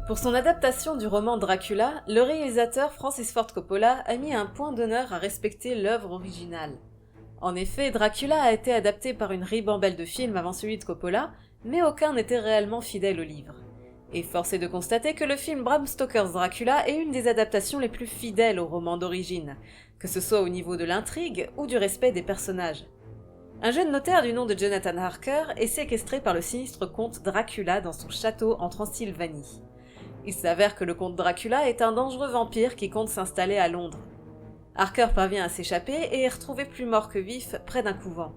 Pour son adaptation du roman Dracula, le réalisateur Francis Ford Coppola a mis un point d'honneur à respecter l'œuvre originale. En effet, Dracula a été adapté par une ribambelle de films avant celui de Coppola, mais aucun n'était réellement fidèle au livre. Et force est de constater que le film Bram Stoker's Dracula est une des adaptations les plus fidèles au roman d'origine, que ce soit au niveau de l'intrigue ou du respect des personnages. Un jeune notaire du nom de Jonathan Harker est séquestré par le sinistre comte Dracula dans son château en Transylvanie. Il s'avère que le comte Dracula est un dangereux vampire qui compte s'installer à Londres. Harker parvient à s'échapper et est retrouvé plus mort que vif près d'un couvent.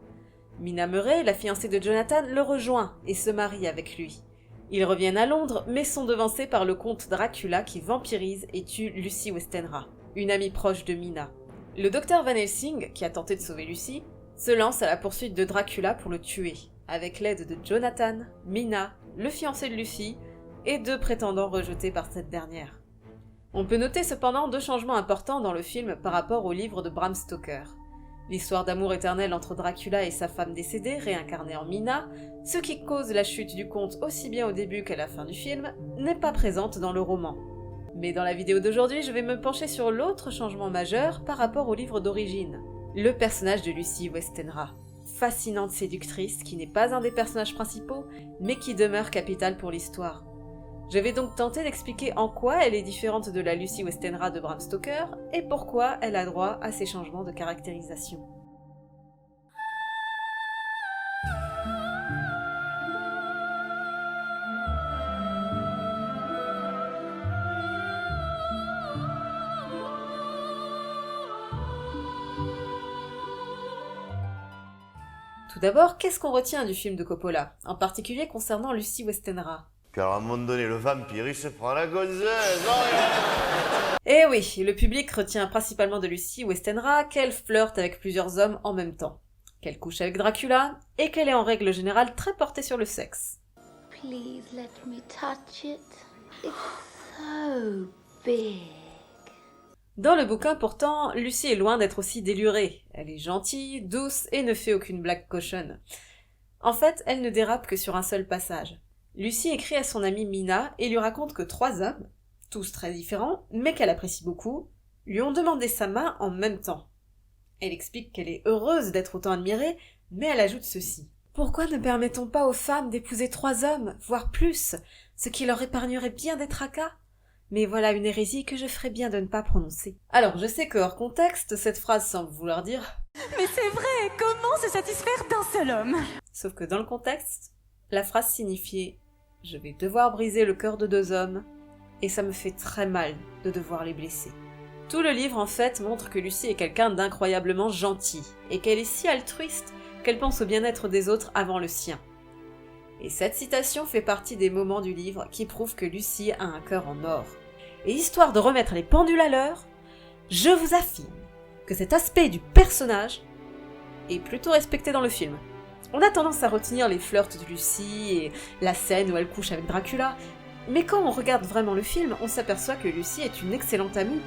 Mina Murray, la fiancée de Jonathan, le rejoint et se marie avec lui. Ils reviennent à Londres mais sont devancés par le comte Dracula qui vampirise et tue Lucy Westenra, une amie proche de Mina. Le docteur Van Helsing, qui a tenté de sauver Lucy, se lance à la poursuite de Dracula pour le tuer, avec l'aide de Jonathan, Mina, le fiancé de Lucy, et 2 prétendants rejetés par cette dernière. On peut noter cependant 2 changements importants dans le film par rapport au livre de Bram Stoker. L'histoire d'amour éternel entre Dracula et sa femme décédée, réincarnée en Mina, ce qui cause la chute du comte aussi bien au début qu'à la fin du film, n'est pas présente dans le roman. Mais dans la vidéo d'aujourd'hui, je vais me pencher sur l'autre changement majeur par rapport au livre d'origine, le personnage de Lucy Westenra. Fascinante séductrice qui n'est pas un des personnages principaux, mais qui demeure capitale pour l'histoire. Je vais donc tenter d'expliquer en quoi elle est différente de la Lucy Westenra de Bram Stoker et pourquoi elle a droit à ces changements de caractérisation. Tout d'abord, qu'est-ce qu'on retient du film de Coppola, en particulier concernant Lucy Westenra ? Puis alors à un moment donné, le vampire, il se prend la gonzesse. Eh oui, le public retient principalement de Lucy Westenra qu'elle flirte avec plusieurs hommes en même temps, qu'elle couche avec Dracula, et qu'elle est en règle générale très portée sur le sexe. Please let me touch it. It's so big. Dans le bouquin pourtant, Lucy est loin d'être aussi délurée. Elle est gentille, douce et ne fait aucune blague cochonne. En fait, elle ne dérape que sur un seul passage. Lucy écrit à son amie Mina et lui raconte que 3 hommes, tous très différents, mais qu'elle apprécie beaucoup, lui ont demandé sa main en même temps. Elle explique qu'elle est heureuse d'être autant admirée, mais elle ajoute ceci. Pourquoi ne permettons pas aux femmes d'épouser 3 hommes, voire plus, ce qui leur épargnerait bien des tracas ? Mais voilà une hérésie que je ferais bien de ne pas prononcer. Alors, je sais que hors contexte, cette phrase semble vouloir dire « Mais c'est vrai, comment se satisfaire d'un seul homme ?» Sauf que dans le contexte, la phrase signifiait « Je vais devoir briser le cœur de 2 hommes, et ça me fait très mal de devoir les blesser. » Tout le livre en fait montre que Lucy est quelqu'un d'incroyablement gentil, et qu'elle est si altruiste qu'elle pense au bien-être des autres avant le sien. Et cette citation fait partie des moments du livre qui prouvent que Lucy a un cœur en or. Et histoire de remettre les pendules à l'heure, je vous affirme que cet aspect du personnage est plutôt respecté dans le film. On a tendance à retenir les flirts de Lucy et la scène où elle couche avec Dracula, mais quand on regarde vraiment le film, on s'aperçoit que Lucy est une excellente amie.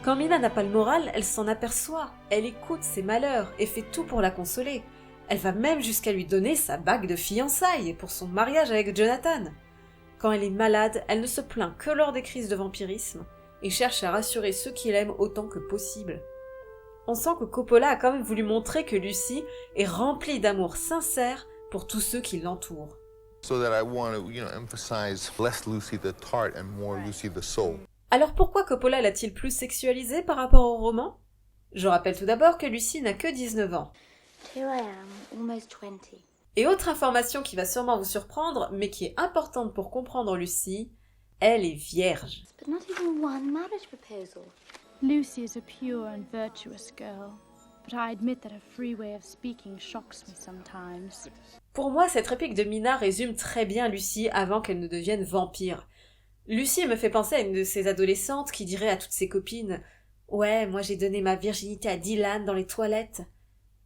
Quand Mina n'a pas le moral, elle s'en aperçoit, elle écoute ses malheurs et fait tout pour la consoler. Elle va même jusqu'à lui donner sa bague de fiançailles pour son mariage avec Jonathan. Quand elle est malade, elle ne se plaint que lors des crises de vampirisme et cherche à rassurer ceux qui l'aiment autant que possible. On sent que Coppola a quand même voulu montrer que Lucy est remplie d'amour sincère pour tous ceux qui l'entourent. So that I want to, emphasize less Lucy the tart and more Lucy the soul. Alors pourquoi Coppola l'a-t-il plus sexualisée par rapport au roman ? Je rappelle tout d'abord que Lucy n'a que 19 ans. Here I am, almost 20. Et autre information qui va sûrement vous surprendre, mais qui est importante pour comprendre Lucy, elle est vierge. But not even one marriage proposal. Lucy is a pure and virtuous girl, but I admit that her free way of speaking shocks me sometimes. Pour moi, cette réplique de Mina résume très bien Lucy avant qu'elle ne devienne vampire. Lucy me fait penser à une de ces adolescentes qui dirait à toutes ses copines « Ouais, moi j'ai donné ma virginité à Dylan dans les toilettes »,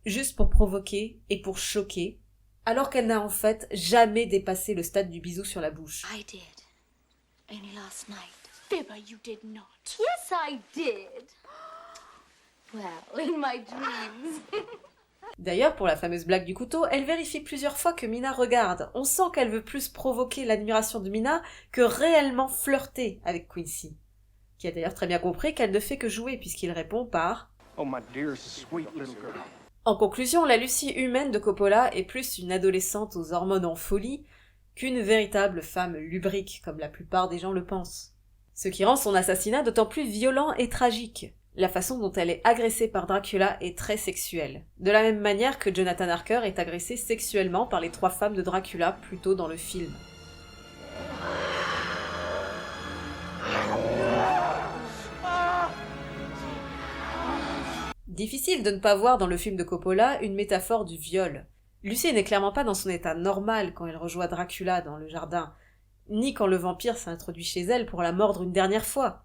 juste pour provoquer et pour choquer, alors qu'elle n'a en fait jamais dépassé le stade du bisou sur la bouche. I did. Only last night. Fibber, you did not. Yes, I did. Well, in my dreams. D'ailleurs, pour la fameuse blague du couteau, elle vérifie plusieurs fois que Mina regarde. On sent qu'elle veut plus provoquer l'admiration de Mina que réellement flirter avec Quincy, qui a d'ailleurs très bien compris qu'elle ne fait que jouer puisqu'il répond par Oh, my dear, sweet little girl. En conclusion, la Lucy humaine de Coppola est plus une adolescente aux hormones en folie qu'une véritable femme lubrique, comme la plupart des gens le pensent. Ce qui rend son assassinat d'autant plus violent et tragique. La façon dont elle est agressée par Dracula est très sexuelle, de la même manière que Jonathan Harker est agressé sexuellement par les 3 femmes de Dracula plus tôt dans le film. Difficile de ne pas voir dans le film de Coppola une métaphore du viol. Lucy n'est clairement pas dans son état normal quand elle rejoint Dracula dans le jardin, ni quand le vampire s'introduit chez elle pour la mordre une dernière fois.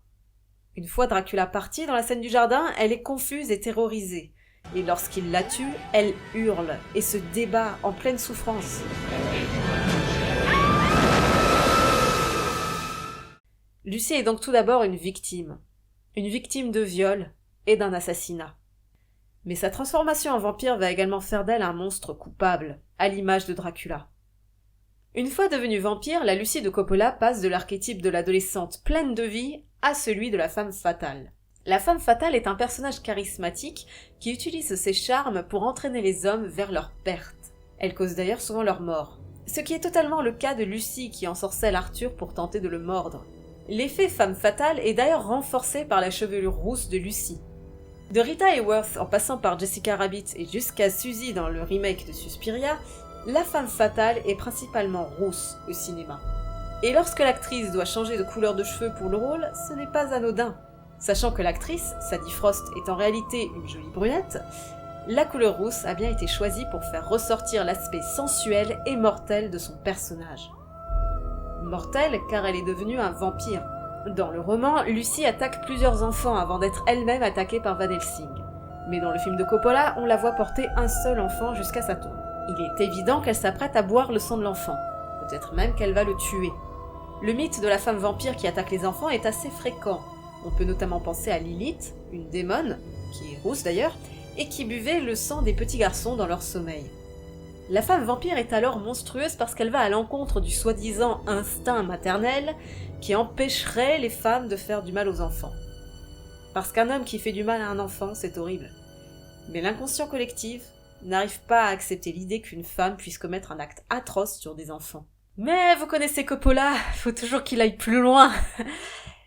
Une fois Dracula parti dans la scène du jardin, elle est confuse et terrorisée. Et lorsqu'il la tue, elle hurle et se débat en pleine souffrance. Lucy est donc tout d'abord une victime de viol et d'un assassinat. Mais sa transformation en vampire va également faire d'elle un monstre coupable, à l'image de Dracula. Une fois devenue vampire, la Lucy de Coppola passe de l'archétype de l'adolescente pleine de vie à celui de la femme fatale. La femme fatale est un personnage charismatique qui utilise ses charmes pour entraîner les hommes vers leur perte. Elle cause d'ailleurs souvent leur mort. Ce qui est totalement le cas de Lucy qui ensorcelle Arthur pour tenter de le mordre. L'effet femme fatale est d'ailleurs renforcé par la chevelure rousse de Lucy. De Rita Hayworth en passant par Jessica Rabbit et jusqu'à Suzy dans le remake de Suspiria, la femme fatale est principalement rousse au cinéma. Et lorsque l'actrice doit changer de couleur de cheveux pour le rôle, ce n'est pas anodin. Sachant que l'actrice, Sadie Frost, est en réalité une jolie brunette, la couleur rousse a bien été choisie pour faire ressortir l'aspect sensuel et mortel de son personnage. Mortel car elle est devenue un vampire. Dans le roman, Lucy attaque plusieurs enfants avant d'être elle-même attaquée par Van Helsing. Mais dans le film de Coppola, on la voit porter un seul enfant jusqu'à sa tombe. Il est évident qu'elle s'apprête à boire le sang de l'enfant. Peut-être même qu'elle va le tuer. Le mythe de la femme vampire qui attaque les enfants est assez fréquent. On peut notamment penser à Lilith, une démone, qui est rousse d'ailleurs, et qui buvait le sang des petits garçons dans leur sommeil. La femme vampire est alors monstrueuse parce qu'elle va à l'encontre du soi-disant instinct maternel qui empêcherait les femmes de faire du mal aux enfants. Parce qu'un homme qui fait du mal à un enfant, c'est horrible. Mais l'inconscient collectif n'arrive pas à accepter l'idée qu'une femme puisse commettre un acte atroce sur des enfants. Mais vous connaissez Coppola, faut toujours qu'il aille plus loin.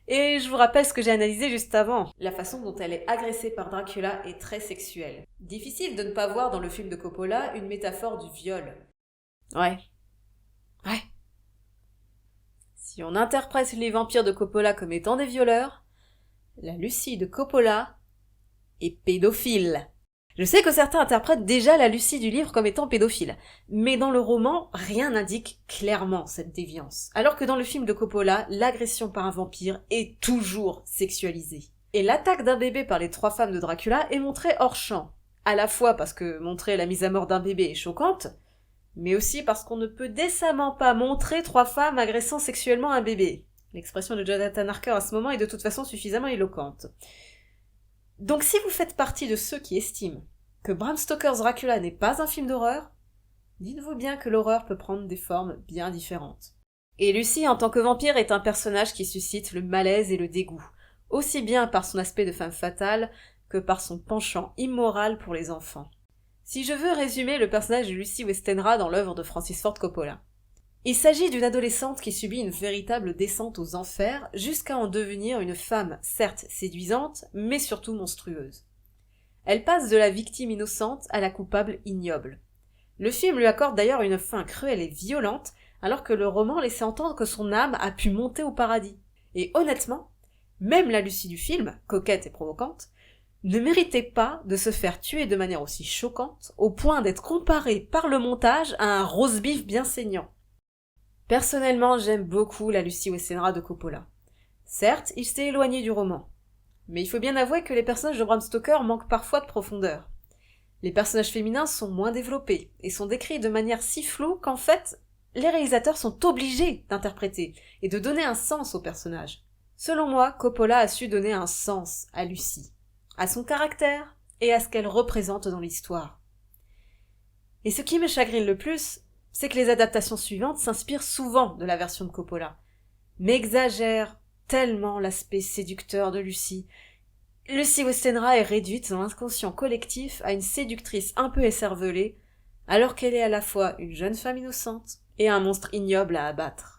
Et je vous rappelle ce que j'ai analysé juste avant. La façon dont elle est agressée par Dracula est très sexuelle. Difficile de ne pas voir dans le film de Coppola une métaphore du viol. Ouais. Si on interprète les vampires de Coppola comme étant des violeurs, la Lucy de Coppola est pédophile. Je sais que certains interprètent déjà la Lucy du livre comme étant pédophile, mais dans le roman, rien n'indique clairement cette déviance. Alors que dans le film de Coppola, l'agression par un vampire est toujours sexualisée. Et l'attaque d'un bébé par les 3 femmes de Dracula est montrée hors champ. À la fois parce que montrer la mise à mort d'un bébé est choquante, mais aussi parce qu'on ne peut décemment pas montrer 3 femmes agressant sexuellement un bébé. L'expression de Jonathan Harker à ce moment est de toute façon suffisamment éloquente. Donc si vous faites partie de ceux qui estiment que Bram Stoker's Dracula n'est pas un film d'horreur, dites-vous bien que l'horreur peut prendre des formes bien différentes. Et Lucy en tant que vampire est un personnage qui suscite le malaise et le dégoût, aussi bien par son aspect de femme fatale que par son penchant immoral pour les enfants. Si je veux résumer le personnage de Lucy Westenra dans l'œuvre de Francis Ford Coppola, il s'agit d'une adolescente qui subit une véritable descente aux enfers jusqu'à en devenir une femme certes séduisante, mais surtout monstrueuse. Elle passe de la victime innocente à la coupable ignoble. Le film lui accorde d'ailleurs une fin cruelle et violente, alors que le roman laissait entendre que son âme a pu monter au paradis. Et honnêtement, même la Lucy du film, coquette et provocante, ne méritait pas de se faire tuer de manière aussi choquante, au point d'être comparée par le montage à un roast-beef bien saignant. Personnellement, j'aime beaucoup la Lucy Westenra de Coppola. Certes, il s'est éloigné du roman. Mais il faut bien avouer que les personnages de Bram Stoker manquent parfois de profondeur. Les personnages féminins sont moins développés, et sont décrits de manière si floue qu'en fait, les réalisateurs sont obligés d'interpréter, et de donner un sens aux personnages. Selon moi, Coppola a su donner un sens à Lucy, à son caractère, et à ce qu'elle représente dans l'histoire. Et ce qui me chagrine le plus, c'est que les adaptations suivantes s'inspirent souvent de la version de Coppola, mais exagèrent tellement l'aspect séducteur de Lucy. Lucy Westenra est réduite dans l'inconscient collectif à une séductrice un peu écervelée, alors qu'elle est à la fois une jeune femme innocente et un monstre ignoble à abattre.